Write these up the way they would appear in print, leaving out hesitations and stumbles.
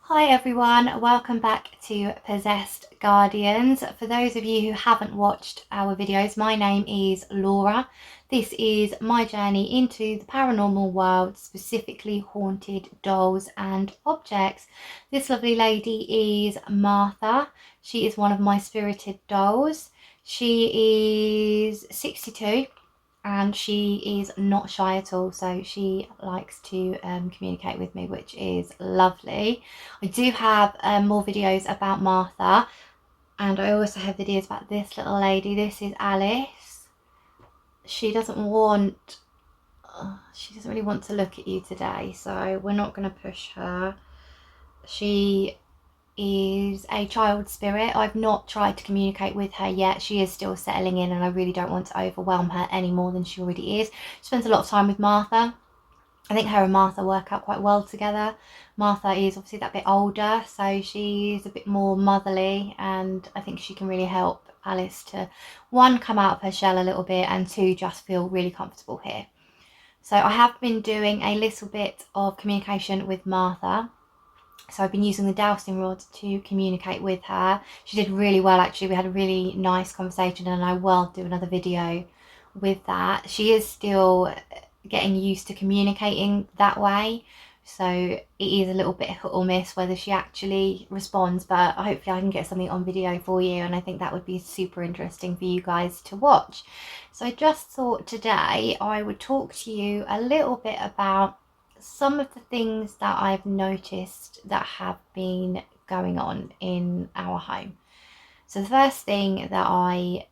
Hi everyone, welcome back to Possessed Guardians. For those of you who haven't watched our videos, my name is Laura. This is my journey into the paranormal world, specifically haunted dolls and objects. This lovely lady is Martha. She is one of my spirited dolls. She is 62 and she is not shy at all, so she likes to communicate with me, which is lovely. I do have more videos about Martha, and I also have videos about this little lady. This is Alice. She doesn't really want to look at you today, so we're not going to push her. She is a child spirit. I've not tried to communicate with her yet. She is still settling in, and I really don't want to overwhelm her any more than she already is. She spends a lot of time with Martha. I think her and Martha work out quite well together. Martha is obviously that bit older, so she's a bit more motherly, and I think she can really help Alice to, one, come out of her shell a little bit, and two, just feel really comfortable here. So I have been doing a little bit of communication with Martha. So I've been using the dowsing rod to communicate with her. She did really well, actually. We had a really nice conversation, and I will do another video with that. She is still getting used to communicating that way, so it is a little bit hit or miss whether she actually responds, but hopefully I can get something on video for you, and I think that would be super interesting for you guys to watch. So I just thought today I would talk to you a little bit about some of the things that I've noticed that have been going on in our home. So the first thing that I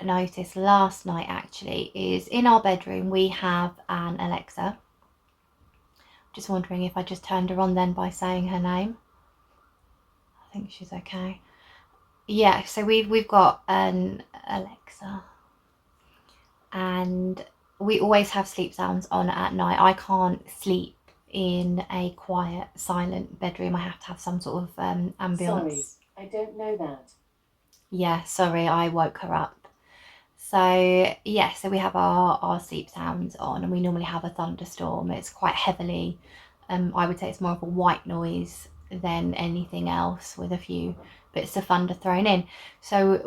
noticed last night actually is in our bedroom we have an Alexa. Just wondering if I just turned her on then by saying her name. I think she's okay. Yeah, so we've got an Alexa, and we always have sleep sounds on at night. I can't sleep in a quiet, silent bedroom. I have to have some sort of ambience. Sorry, I don't know that. Yeah, sorry, I woke her up. So yeah, so we have our sleep sounds on, and we normally have a thunderstorm. It's quite heavily, I would say it's more of a white noise than anything else, with a few bits of thunder thrown in. So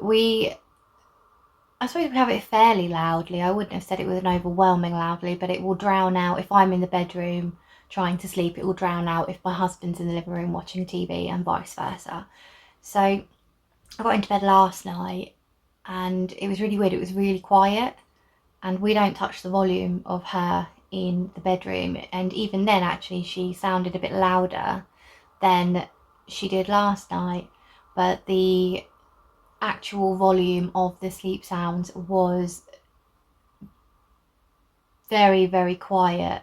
I suppose we have it fairly loudly. I wouldn't have said it with an overwhelming loudly, but it will drown out if I'm in the bedroom trying to sleep. It will drown out if my husband's in the living room watching TV, and vice versa. So I got into bed last night, and it was really weird. It was really quiet, and we don't touch the volume of her in the bedroom. And even then, actually, she sounded a bit louder than she did last night, but the actual volume of the sleep sounds was very, very quiet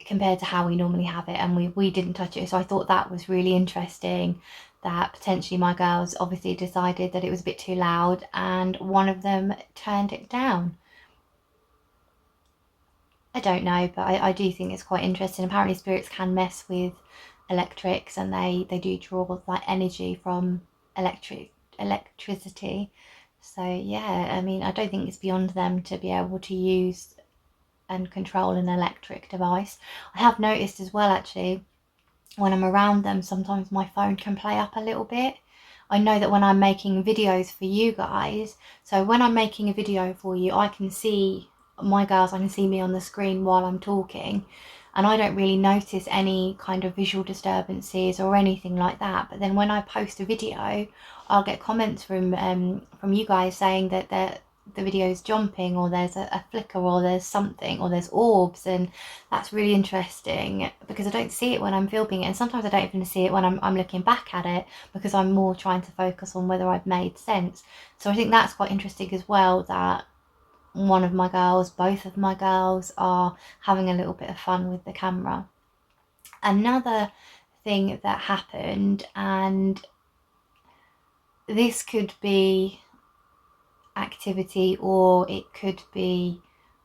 compared to how we normally have it, and we didn't touch it. So I thought that was really interesting, that potentially my girls obviously decided that it was a bit too loud, and one of them turned it down. I don't know, but I do think it's quite interesting. Apparently spirits can mess with electrics, and they do draw like energy from electricity. So yeah, I mean, I don't think it's beyond them to be able to use and control an electric device. I have noticed as well, actually, when I'm around them, sometimes my phone can play up a little bit. I know that when I'm making videos for you guys, so when I'm making a video for you, I can see my girls, I can see me on the screen while I'm talking, and I don't really notice any kind of visual disturbances or anything like that. But then when I post a video, I'll get comments from you guys saying that the video is jumping, or there's a flicker, or there's something, or there's orbs, and that's really interesting because I don't see it when I'm filming it, and sometimes I don't even see it when I'm looking back at it, because I'm more trying to focus on whether I've made sense. So I think that's quite interesting as well, that one of my girls, both of my girls, are having a little bit of fun with the camera. Another thing that happened, and this could be activity or it could be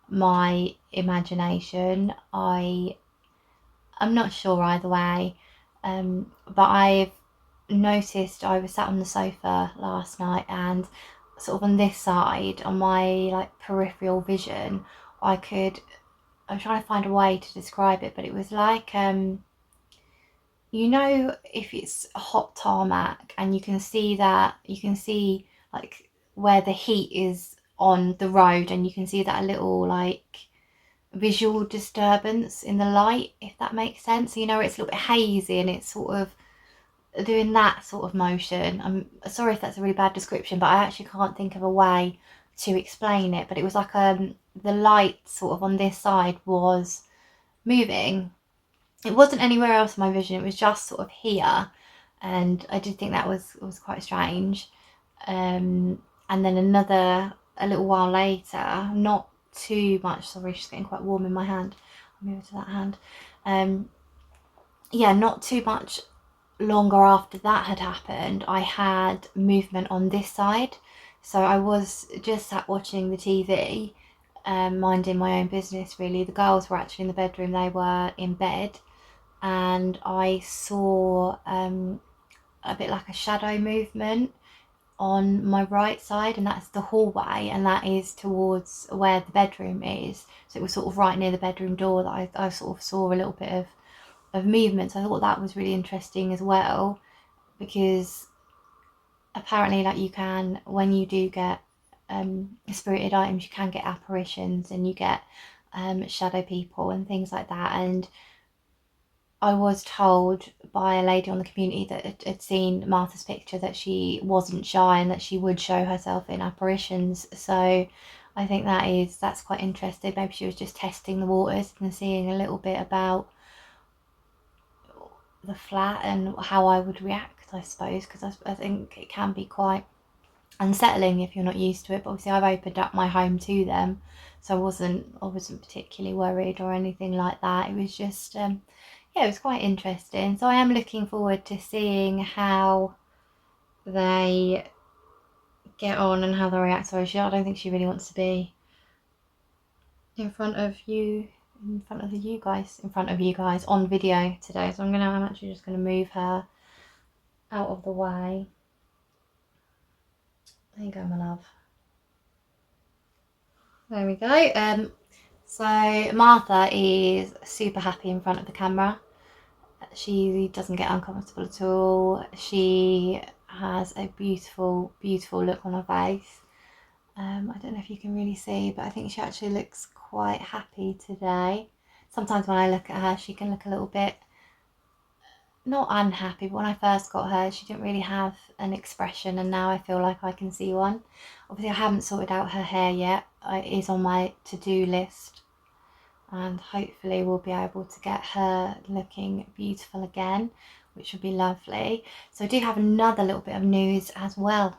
my imagination, I'm not sure either way, but I've noticed, I was sat on the sofa last night, and sort of on this side, on my like peripheral vision, I'm trying to find a way to describe it, but it was like you know, if it's a hot tarmac and you can see like where the heat is on the road, and you can see that little like visual disturbance in the light, if that makes sense. You know, it's a little bit hazy and it's sort of doing that sort of motion. I'm sorry if that's a really bad description, but I actually can't think of a way to explain it. But it was like the light sort of on this side was moving. It wasn't anywhere else in my vision, it was just sort of here, and I did think that was quite strange. And then a little while later, not too much, sorry, she's getting quite warm in my hand, I'll move to that hand. Yeah, not too much longer after that had happened, I had movement on this side. So I was just sat watching the TV, minding my own business really. The girls were actually in the bedroom, they were in bed, and I saw a bit like a shadow movement on my right side, and that's the hallway, and that is towards where the bedroom is. So it was sort of right near the bedroom door that I sort of saw a little bit of movement. So I thought that was really interesting as well, because apparently, like, you can, when you do get spirited items, you can get apparitions and you get shadow people and things like that. And I was told by a lady on the community that had seen Martha's picture that she wasn't shy and that she would show herself in apparitions. So I think that's quite interesting. Maybe she was just testing the waters and seeing a little bit about the flat and how I would react, I suppose, because I think it can be quite unsettling if you're not used to it. But obviously I've opened up my home to them, so I wasn't particularly worried or anything like that. It was just yeah, it was quite interesting. So I am looking forward to seeing how they get on and how they react. So I don't think she really wants to be in front of you guys on video today. So I'm actually just gonna move her out of the way. There you go, my love. There we go. So Martha is super happy in front of the camera. She doesn't get uncomfortable at all. She has a beautiful, beautiful look on her face. I don't know if you can really see, but I think she actually looks quite happy today. Sometimes when I look at her, she can look a little bit, not unhappy, but when I first got her, she didn't really have an expression, and now I feel like I can see one. Obviously, I haven't sorted out her hair yet. It is on my to-do list, and hopefully we'll be able to get her looking beautiful again, which would be lovely. So I do have another little bit of news as well.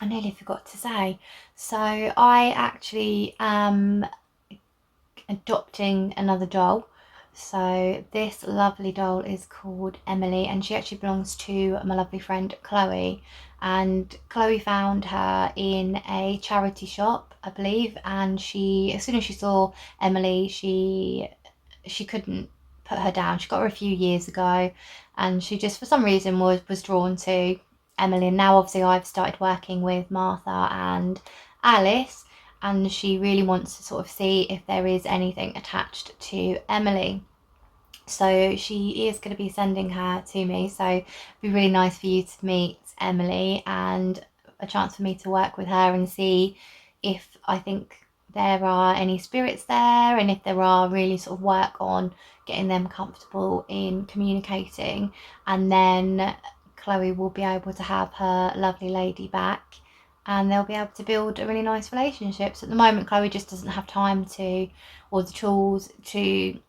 I nearly forgot to say. So I actually am adopting another doll. So this lovely doll is called Emily, and she actually belongs to my lovely friend Chloe. And Chloe found her in a charity shop, I believe, and as soon as she saw Emily, she couldn't put her down. She got her a few years ago, and she just for some reason was drawn to Emily. And now obviously I've started working with Martha and Alice, and she really wants to sort of see if there is anything attached to Emily. So she is going to be sending her to me. So it'd be really nice for you to meet Emily, and a chance for me to work with her and see if I think there are any spirits there, and if there are, really sort of work on getting them comfortable in communicating. And then Chloe will be able to have her lovely lady back, and they'll be able to build a really nice relationship. So at the moment, Chloe just doesn't have time to, or the tools to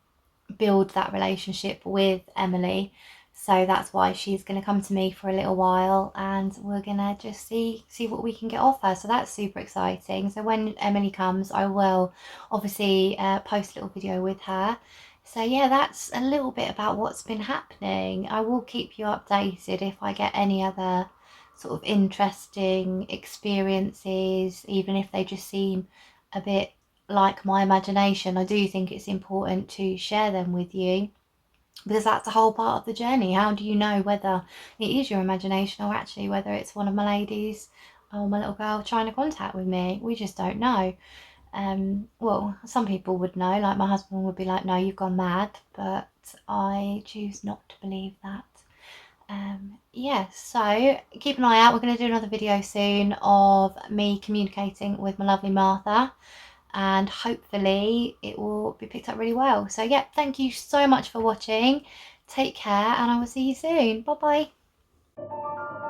build that relationship with Emily. So that's why she's going to come to me for a little while, and we're going to just see what we can get off her. So that's super exciting. So when Emily comes, I will obviously post a little video with her. So yeah, that's a little bit about what's been happening. I will keep you updated if I get any other sort of interesting experiences, even if they just seem a bit like my imagination. I do think it's important to share them with you, because that's a whole part of the journey. How do you know whether it is your imagination or actually whether it's one of my ladies or my little girl trying to contact with me? We just don't know. Well, some people would know, like my husband would be like, no, you've gone mad, but I choose not to believe that. Yeah, so keep an eye out. We're going to do another video soon of me communicating with my lovely Martha, and hopefully it will be picked up really well. So yeah, thank you so much for watching. Take care, and I will see you soon. Bye bye.